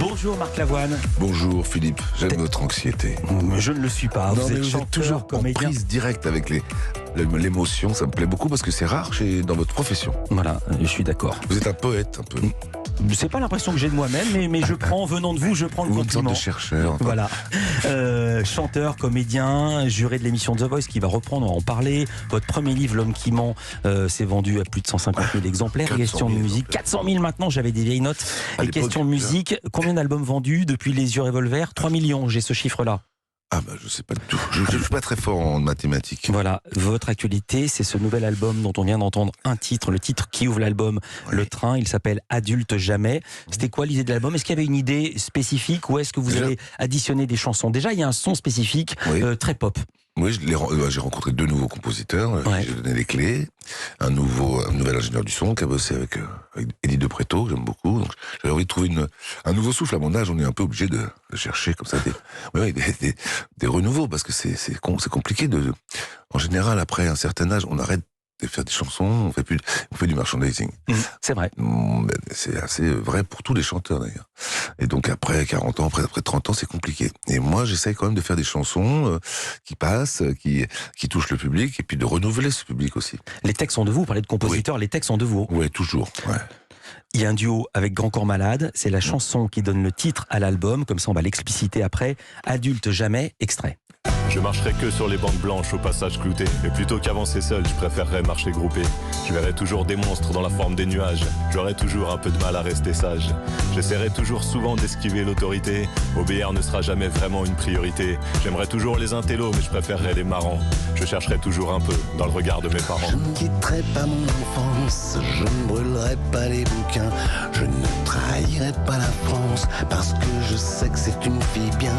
Bonjour Marc Lavoine. Bonjour Philippe, j'aime votre anxiété. Je ne le suis pas. Non, Vous mais êtes vous chanteur, êtes toujours en comédien. prise directe avec l'émotion, ça me plaît beaucoup parce que c'est rare dans votre profession. Voilà, je suis d'accord. Vous êtes un poète un peu. C'est pas l'impression que j'ai de moi-même, mais je prends, venant de vous, je prends le Ou une sorte compliment. de chercheur. Enfin. Voilà. Chanteur, comédien, juré de l'émission The Voice qui va reprendre, on va en parler. Votre premier livre, L'homme qui ment, s'est vendu à plus de 150 000 exemplaires. 400 000 Question de musique, 400 000 maintenant, j'avais des vieilles notes. À Et l'époque, question de musique, combien d'albums vendus depuis Les Yeux Revolver? 3 millions, j'ai ce chiffre-là. Ah bah je sais pas du tout. Je suis pas très fort en mathématiques. Voilà, votre actualité, c'est ce nouvel album dont on vient d'entendre un titre, le titre qui ouvre l'album, Oui. Le Train, il s'appelle Adulte Jamais. C'était quoi l'idée de l'album? Est-ce qu'il y avait une idée spécifique ou est-ce que vous Déjà- avez additionné des chansons? Déjà, il y a un son spécifique, Oui. très pop. Oui, j'ai rencontré 2 nouveaux compositeurs, Ouais. j'ai donné les clés, un nouvel ingénieur du son qui a bossé avec Eddie De Pretto, que j'aime beaucoup. Donc j'avais envie de trouver un nouveau souffle. À mon âge, on est un peu obligé de chercher comme ça des renouveaux, parce que c'est compliqué en général, après un certain âge, on arrête de faire des chansons, on fait du merchandising. C'est vrai. C'est assez vrai pour tous les chanteurs d'ailleurs. Et donc après 40 ans, après 30 ans, c'est compliqué. Et moi, j'essaye quand même de faire des chansons qui passent, qui touchent le public, et puis de renouveler ce public aussi. Les textes sont de vous, vous parlez de compositeurs, les textes sont de vous. Ouais, toujours. Ouais. Il y a un duo avec Grand Corps Malade, c'est la chanson qui donne le titre à l'album, comme ça on va l'expliciter après. Adulte Jamais, extrait. Je marcherai que sur les bandes blanches au passage clouté. Et plutôt qu'avancer seul, je préférerais marcher groupé. Je verrai toujours des monstres dans la forme des nuages. J'aurai toujours un peu de mal à rester sage. J'essaierai toujours souvent d'esquiver l'autorité. Obéir ne sera jamais vraiment une priorité. J'aimerais toujours les intellos, mais je préférerais les marrants. Je chercherai toujours un peu dans le regard de mes parents. Je ne quitterai pas mon enfance, je ne brûlerai pas les bouquins, je ne trahirai pas la France, parce que je sais que c'est une fille bien.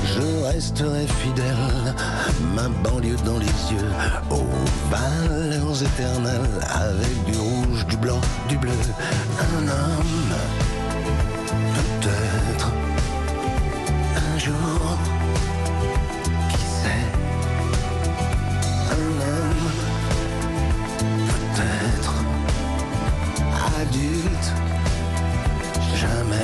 Je resterai fidèle, ma banlieue dans les yeux, aux valeurs éternelles, avec du rouge, du blanc, du bleu. Un homme, peut-être, un jour, qui sait. Un homme, peut-être, adulte, jamais.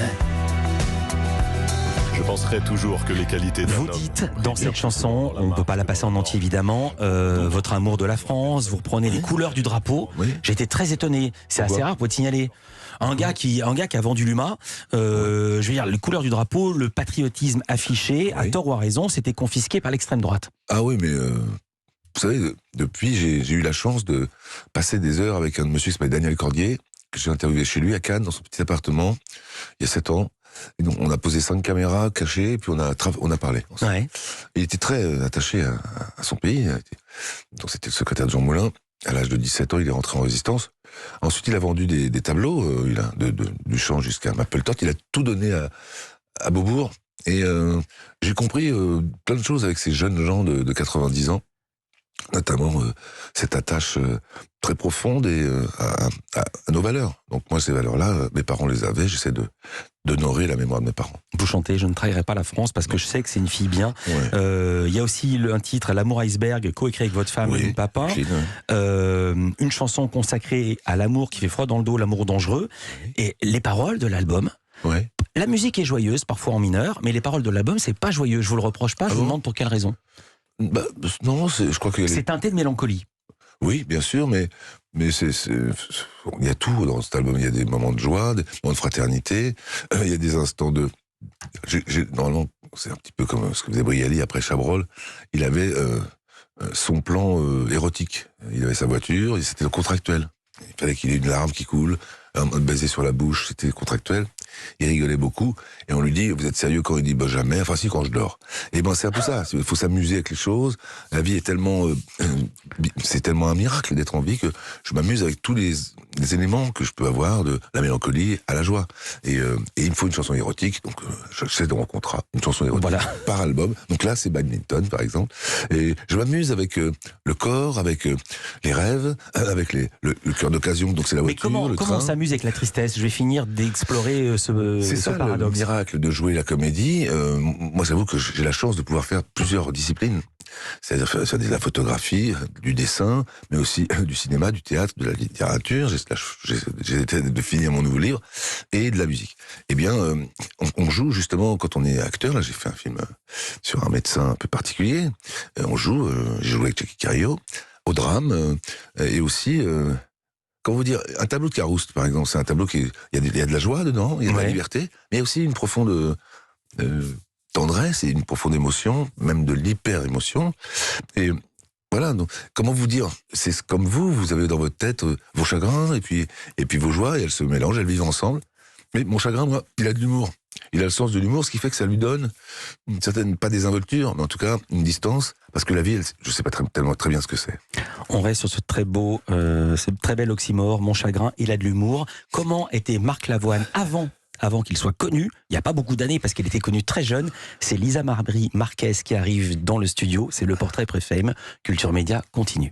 Je penserai toujours que les qualités d'un Vous homme... dites dans cette chanson, on ne peut pas la passer en entier évidemment, votre amour de la France, vous reprenez les couleurs du drapeau. Oui. J'ai été très étonné, c'est Pourquoi assez rare pour te signaler. Un gars qui a vendu l'UMA, je veux dire, les couleurs du drapeau, le patriotisme affiché, à Oui. tort ou à raison, c'était confisqué par l'extrême droite. Ah oui, mais vous savez, depuis, j'ai eu la chance de passer des heures avec un monsieur qui s'appelle Daniel Cordier, que j'ai interviewé chez lui à Cannes, dans son petit appartement, il y a 7 ans. Et donc, on a posé 5 caméras cachées, et puis on a parlé. Ouais. Il était très attaché à son pays. Donc c'était le secrétaire de Jean Moulin. À l'âge de 17 ans, il est rentré en résistance. Ensuite, il a vendu des tableaux, du chant jusqu'à Mapplethorpe. Il a tout donné à Beaubourg. Et j'ai compris plein de choses avec ces jeunes gens de 90 ans. Notamment cette attache très profonde à nos valeurs. Donc moi, ces valeurs-là, mes parents les avaient. J'essaie d'honorer la mémoire de mes parents. Vous chantez « Je ne trahirai pas la France » parce que je sais que c'est une fille bien. Ouais. Il y a aussi un titre, L'amour iceberg, coécrit avec votre femme, Oui, Papin. Clean. Une chanson consacrée à l'amour qui fait froid dans le dos, l'amour dangereux. Et les paroles de l'album, Ouais. la musique est joyeuse, parfois en mineur, mais les paroles de l'album, c'est pas joyeux. Je vous le reproche pas, je vous bon demande pour quelle raison. Bah, non, je crois que C'est teinté de mélancolie. oui, bien sûr, mais il y a tout dans cet album. Il y a des moments de joie, des moments de fraternité. Il y a des instants de. Normalement, c'est un petit peu comme ce que faisait Brialy après Chabrol. Il avait son plan érotique. Il avait sa voiture, et c'était contractuel. Il fallait qu'il ait une larme qui coule, un baiser sur la bouche, c'était contractuel. Il rigolait beaucoup, et on lui dit, vous êtes sérieux quand il dit, bah jamais, enfin si, quand je dors. Et ben c'est un peu ça, il faut s'amuser avec les choses. La vie est tellement, c'est tellement un miracle d'être en vie que je m'amuse avec tous les éléments que je peux avoir, de la mélancolie à la joie. Et il me faut une chanson érotique, donc j'essaie de rencontrer une chanson érotique Voilà. par album. Donc là, c'est Badminton, par exemple. Et je m'amuse avec le corps, avec les rêves, avec le cœur d'occasion, donc c'est la Mais voiture, comment le on train. s'amuse avec la tristesse? Je vais finir d'explorer C'est ce ça le paradoxe. miracle de jouer la comédie. Moi, j'avoue que j'ai la chance de pouvoir faire plusieurs disciplines. C'est-à-dire faire de la photographie, du dessin, mais aussi du cinéma, du théâtre, de la littérature. J'ai été de finir mon nouveau livre et de la musique. Eh bien, on joue justement quand on est acteur. Là, j'ai fait un film sur un médecin un peu particulier. On joue. J'ai joué avec Jackie Cario au drame et aussi. Comment vous dire, un tableau de Carouste, par exemple, c'est un tableau il y a de la joie dedans, il y a de la liberté, mais il y a aussi une profonde tendresse et une profonde émotion, même de l'hyper-émotion. Et voilà, donc, comment vous dire, c'est comme vous avez dans votre tête vos chagrins et puis vos joies, et elles se mélangent, elles vivent ensemble. Mais mon chagrin, moi, il a de l'humour. Il a le sens de l'humour, ce qui fait que ça lui donne une certaine, pas désinvolture, mais en tout cas une distance, parce que la vie, je sais pas très bien ce que c'est. On reste sur ce très bel oxymore, mon chagrin, il a de l'humour. Comment était Marc Lavoine avant qu'il soit connu? Il n'y a pas beaucoup d'années parce qu'il était connu très jeune. C'est Lisa Marquez qui arrive dans le studio. C'est le portrait pré-fame. Culture Média continue.